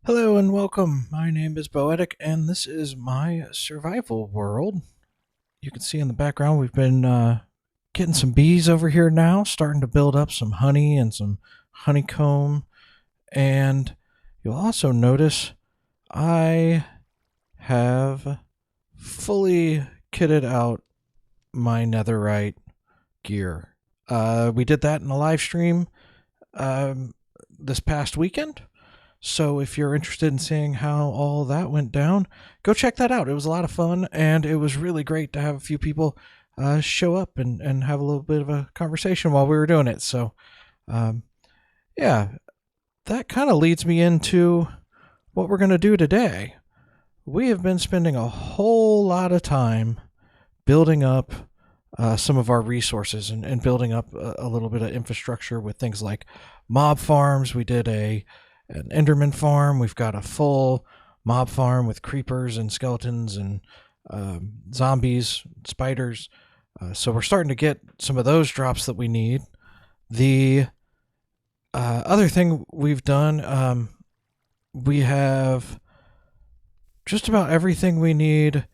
Hello and welcome. My name is Boetic, and this is my survival world. You can see in the background we've been getting some bees over here now, starting to build up some honey and some honeycomb. And you'll also notice I have fully kitted out my netherite gear. We did that in a live stream this past weekend. So if you're interested in seeing how all that went down, go check that out. It was a lot of fun, and it was really great to have a few people show up and have a little bit of a conversation while we were doing it. So, yeah, that kind of leads me into what we're going to do today. We have been spending a whole lot of time building up some of our resources and building up a little bit of infrastructure with things like mob farms. We did an Enderman farm. We've got a full mob farm with creepers and skeletons and zombies, spiders. So we're starting to get some of those drops that we need. The other thing we've done, we have just about everything we need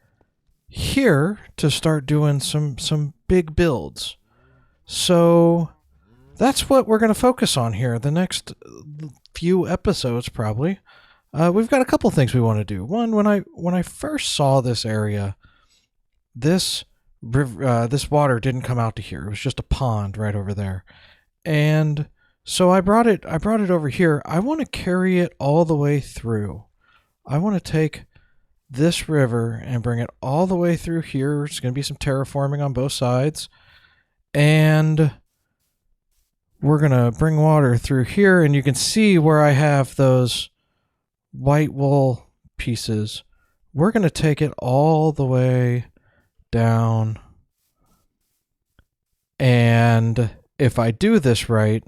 here to start doing some big builds. So that's what we're going to focus on here the next few episodes, probably. We've got a couple things we want to do. One, when I first saw this area, this water didn't come out to here. It was just a pond right over there, and so I brought it over here. I want to carry it all the way through. I want to take this river and bring it all the way through here. There's going to be some terraforming on both sides, and we're going to bring water through here, and you can see where I have those white wool pieces. We're going to take it all the way down, and if I do this right,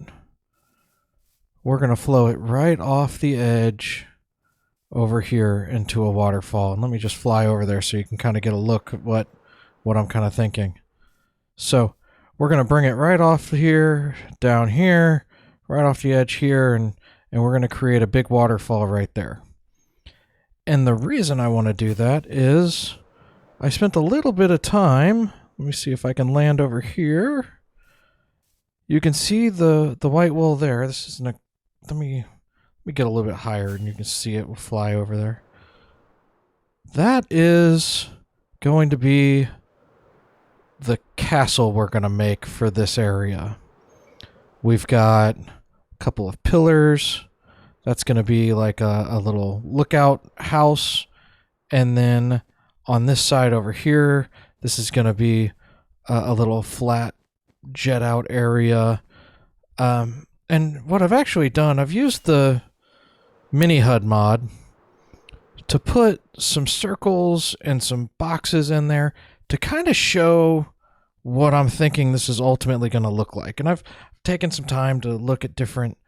we're going to flow it right off the edge over here into a waterfall. And let me just fly over there so you can kind of get a look at what I'm kind of thinking. So we're going to bring it right off here, down here, right off the edge here, and we're going to create a big waterfall right there. And the reason I want to do that is I spent a little bit of time. Let me see if I can land over here. You can see the white wool there. This isn't a... Let me get a little bit higher and you can see it will fly over there. That is going to be the castle we're going to make for this area. We've got a couple of pillars. That's going to be like a little lookout house. And then on this side over here, this is going to be a little flat jet out area. And what I've actually done, I've used the mini HUD mod to put some circles and some boxes in there to kind of show what I'm thinking this is ultimately going to look like. And I've taken some time to look at different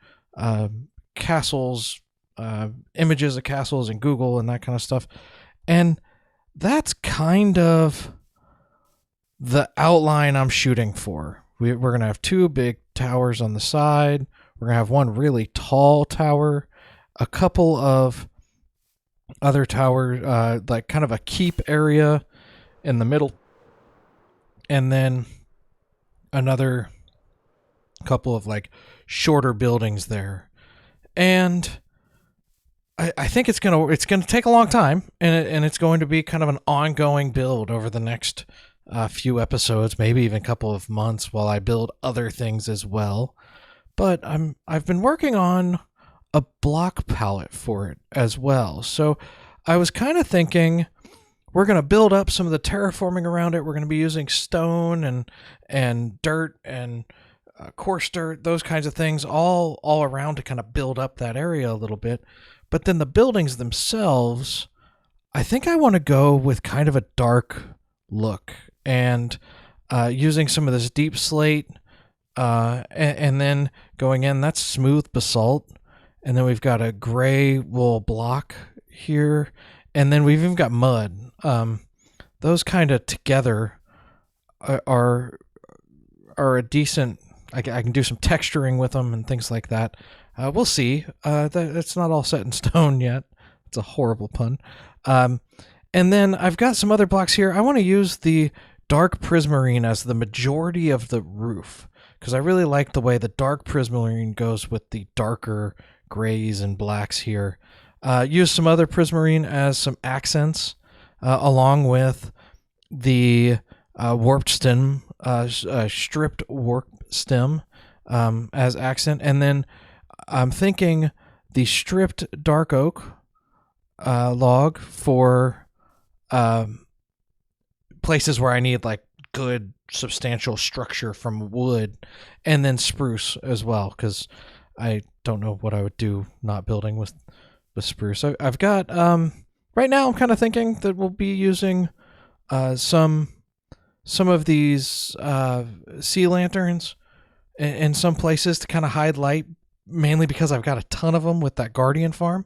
castles, images of castles in Google and that kind of stuff. And that's kind of the outline I'm shooting for. We're going to have two big towers on the side. We're going to have one really tall tower, a couple of other towers, like kind of a keep area in the middle, and then another couple of like shorter buildings there. And I think it's gonna take a long time, and it's going to be kind of an ongoing build over the next few episodes, maybe even a couple of months, while I build other things as well. But I've been working on a block palette for it as well. So I was kind of thinking we're going to build up some of the terraforming around it. We're going to be using stone and dirt and coarse dirt, those kinds of things all around to kind of build up that area a little bit. But then the buildings themselves, I think I want to go with kind of a dark look and using some of this deep slate and then going in, that's smooth basalt. And then we've got a gray wool block here. And then we've even got mud. Those kind of together are a decent... I can do some texturing with them and things like that. We'll see. It's not all set in stone yet. It's a horrible pun. And then I've got some other blocks here. I want to use the dark prismarine as the majority of the roof because I really like the way the dark prismarine goes with the darker grays and blacks here. Use some other prismarine as some accents along with the warped stem, stripped warped stem as accent. And then I'm thinking the stripped dark oak log for places where I need like good substantial structure from wood, and then spruce as well because I don't know what I would do not building with spruce. I've got right now I'm kind of thinking that we'll be using some of these sea lanterns in some places to kind of hide light, mainly because I've got a ton of them with that guardian farm.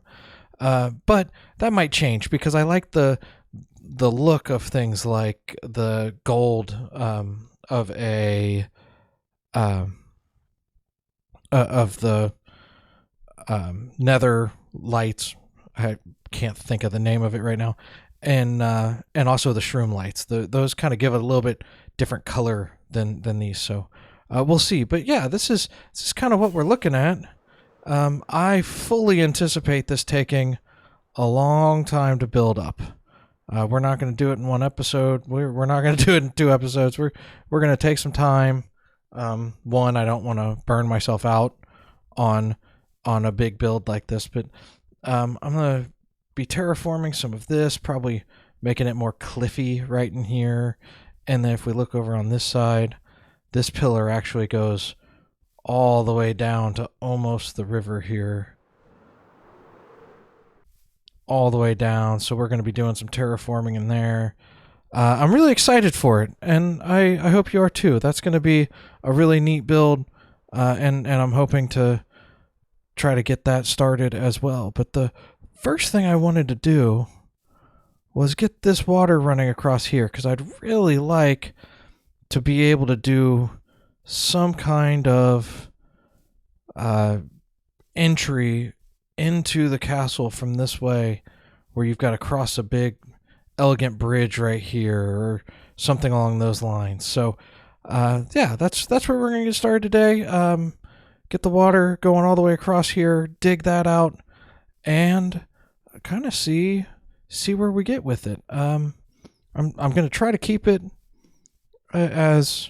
But that might change because I like the look of things like the gold of the nether lights. I can't think of the name of it right now, and also the shroom lights. Those kind of give it a little bit different color than these. So we'll see. But yeah, this is kind of what we're looking at. I fully anticipate this taking a long time to build up. We're not going to do it in one episode. We're not going to do it in 2 episodes. We're going to take some time. One, I don't want to burn myself out on a big build like this, but I'm going to be terraforming some of this, probably making it more cliffy right in here. And then if we look over on this side, this pillar actually goes all the way down to almost the river here. All the way down. So we're going to be doing some terraforming in there. I'm really excited for it, and I hope you are too. That's going to be a really neat build, and I'm hoping to try to get that started as well. But the first thing I wanted to do was get this water running across here because I'd really like to be able to do some kind of entry into the castle from this way, where you've got to cross a big elegant bridge right here or something along those lines. So yeah, that's where we're going to get started today. Get the water going all the way across here, dig that out, and kind of see where we get with it. I'm going to try to keep it as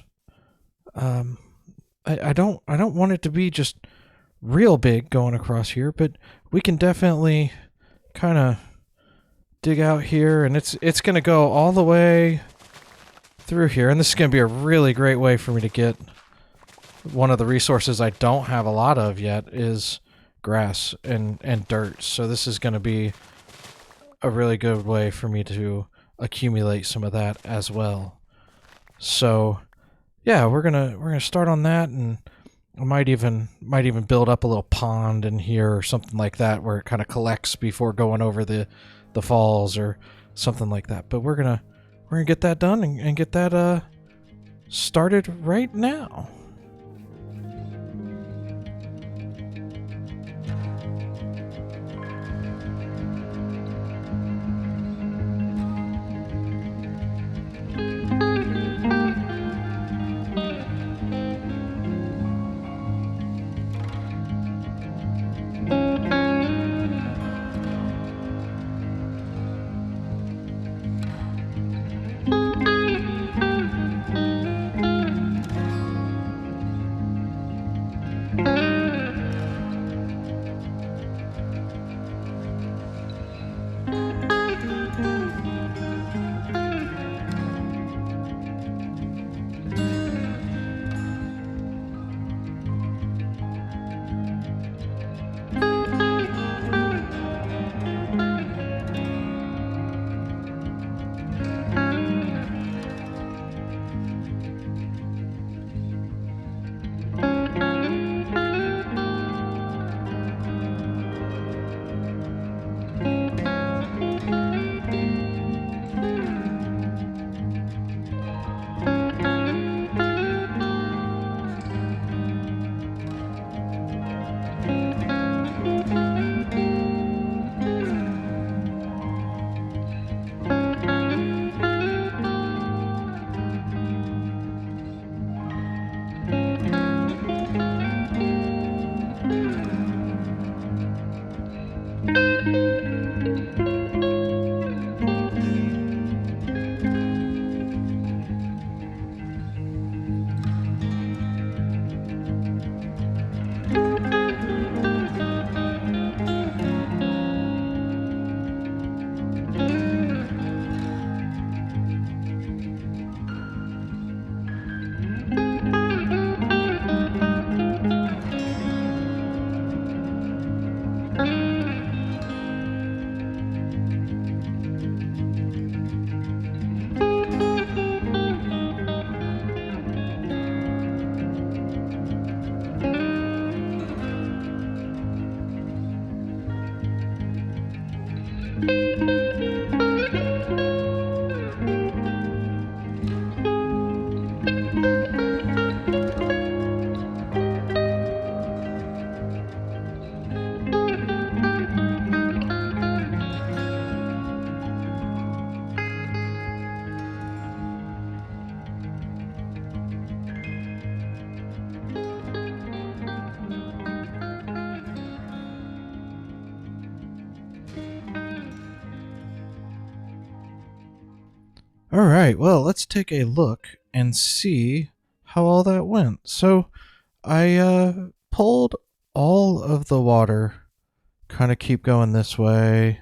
I don't want it to be just real big going across here, but we can definitely kind of dig out here, and it's going to go all the way through here. And this is going to be a really great way for me to get one of the resources I don't have a lot of yet is grass and dirt. So this is going to be a really good way for me to accumulate some of that as well. So yeah, we're gonna start on that, and I might even build up a little pond in here or something like that where it kind of collects before going over the falls or something like that. But we're gonna get that done and get that started right now. All right, well, let's take a look and see how all that went. So I pulled all of the water, kind of keep going this way,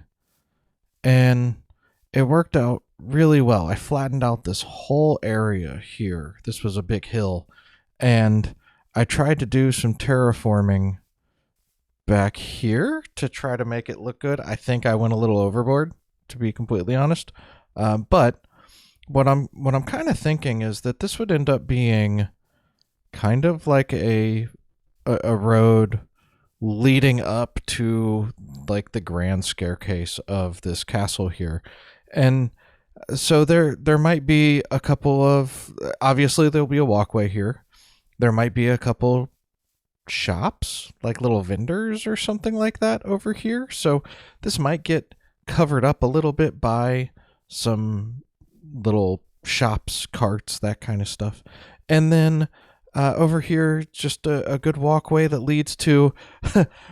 and it worked out really well. I flattened out this whole area here. This was a big hill, and I tried to do some terraforming back here to try to make it look good. I think I went a little overboard, to be completely honest, but what I'm kind of thinking is that this would end up being kind of like a road leading up to like the grand staircase of this castle here. And so there might be a couple of, obviously there'll be a walkway here. There might be a couple shops, like little vendors or something like that over here. So this might get covered up a little bit by some little shops, carts, that kind of stuff. And then over here, just a good walkway that leads to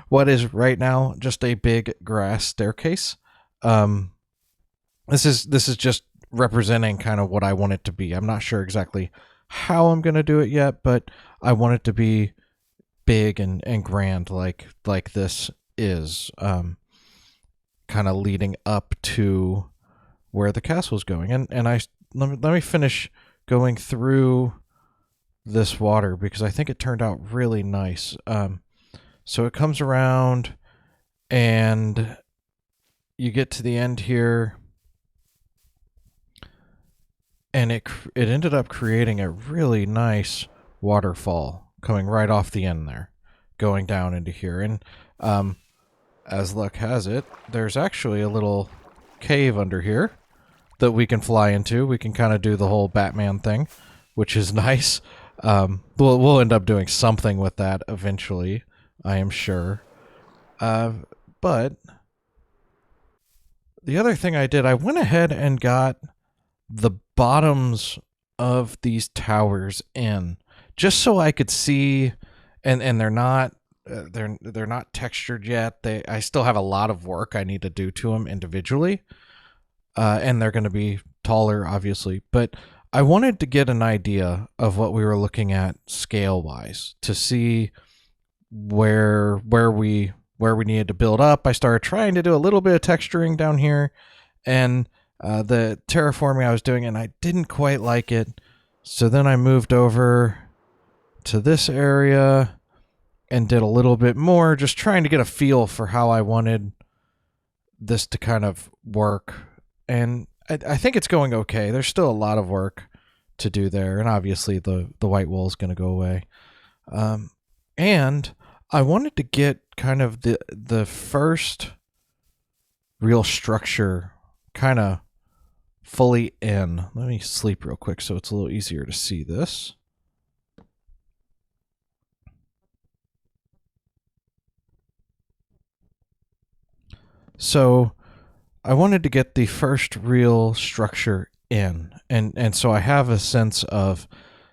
what is right now just a big grass staircase. This is just representing kind of what I want it to be. I'm not sure exactly how I'm going to do it yet, but I want it to be big and grand like this is, kind of leading up to where the castle's going. And let me finish going through this water because I think it turned out really nice. So it comes around and you get to the end here, and it ended up creating a really nice waterfall coming right off the end there, going down into here. And as luck has it, there's actually a little cave under here that we can fly into. We can kind of do the whole Batman thing, which is nice. We'll end up doing something with that eventually, I am sure. But the other thing I did, I went ahead and got the bottoms of these towers in, just so I could see, and they're not they're not textured yet. I still have a lot of work I need to do to them individually. And they're going to be taller, obviously. But I wanted to get an idea of what we were looking at scale-wise to see where we needed to build up. I started trying to do a little bit of texturing down here, and the terraforming I was doing, and I didn't quite like it. So then I moved over to this area and did a little bit more, just trying to get a feel for how I wanted this to kind of work. And I think it's going okay. There's still a lot of work to do there. And obviously the white wool is going to go away. And I wanted to get kind of the first real structure kind of fully in. Let me sleep real quick so it's a little easier to see this. So I wanted to get the first real structure in, and so I have a sense of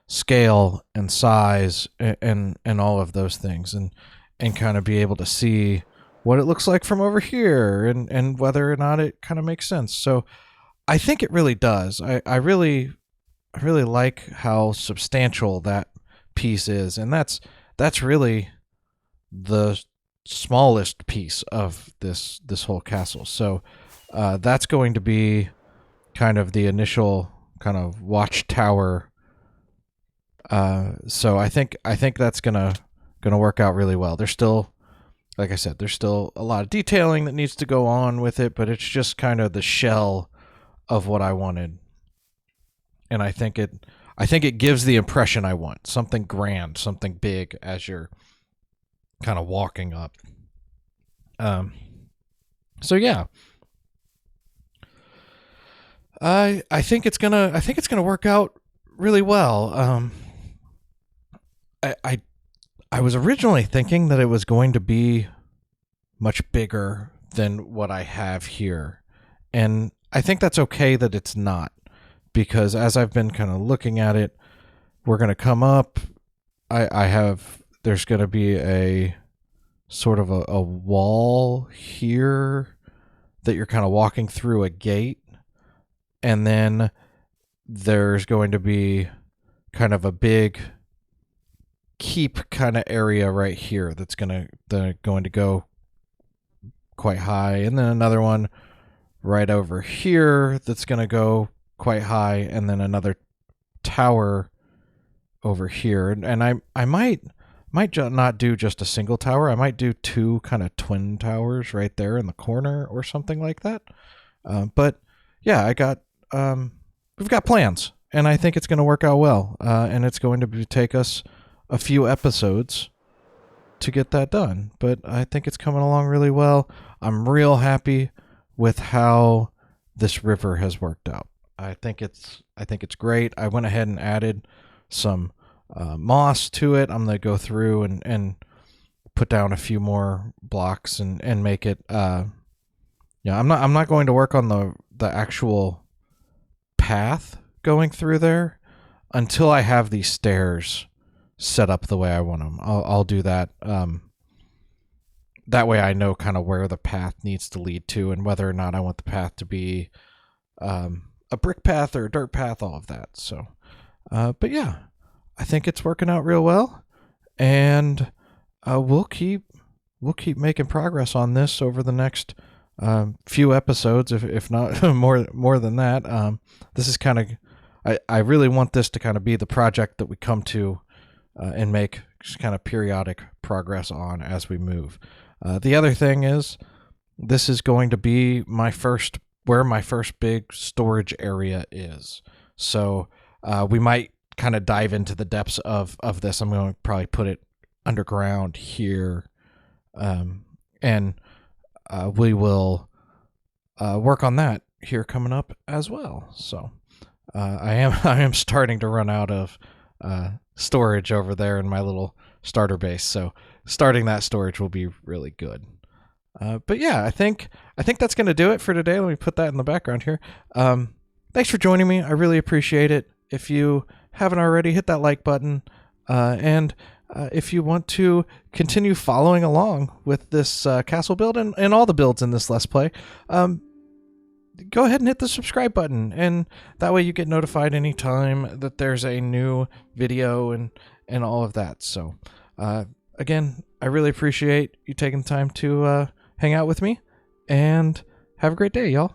scale and size and all of those things, and kind of be able to see what it looks like from over here, and whether or not it kind of makes sense. So I think it really does. I really like how substantial that piece is, and that's really the smallest piece of this whole castle. So that's going to be kind of the initial kind of watchtower. So I think that's gonna work out really well. There's still, like I said, there's still a lot of detailing that needs to go on with it, but it's just kind of the shell of what I wanted. And I think it gives the impression I want. Something grand, something big as you're kind of walking up. So yeah. I think it's gonna work out really well. I was originally thinking that it was going to be much bigger than what I have here. And I think that's okay that it's not, because as I've been kind of looking at it, we're going to come up. There's going to be a sort of a wall here that you're kind of walking through a gate. And then there's going to be kind of a big keep kind of area right here that's going to go quite high, and then another one right over here that's going to go quite high, and then another tower over here. And I might not do just a single tower. I might do two kind of twin towers right there in the corner or something like that. But yeah, we've got plans, and I think it's going to work out well. And it's going to take us a few episodes to get that done, but I think it's coming along really well. I'm real happy with how this river has worked out. I think it's great. I went ahead and added some moss to it. I'm going to go through and put down a few more blocks and make it I'm not going to work on the actual path going through there until I have these stairs set up the way I want them. I'll do that. That way I know kind of where the path needs to lead to, and whether or not I want the path to be a brick path or a dirt path, all of that. So, but yeah, I think it's working out real well, and we'll keep making progress on this over the next few episodes, if not more than that. This is kind of, I really want this to kind of be the project that we come to and make just kind of periodic progress on as we move. The other thing is, this is going to be where my first big storage area is. So we might kind of dive into the depths of this. I'm going to probably put it underground here, and we will work on that here coming up as well. So I am starting to run out of storage over there in my little starter base. So starting that storage will be really good. But yeah, I think that's going to do it for today. Let me put that in the background here. Thanks for joining me. I really appreciate it. If you haven't already, hit that like button. And if you want to continue following along with this castle build and all the builds in this Let's Play, go ahead and hit the subscribe button, and that way you get notified anytime that there's a new video and all of that. So again, I really appreciate you taking the time to hang out with me, and have a great day, y'all.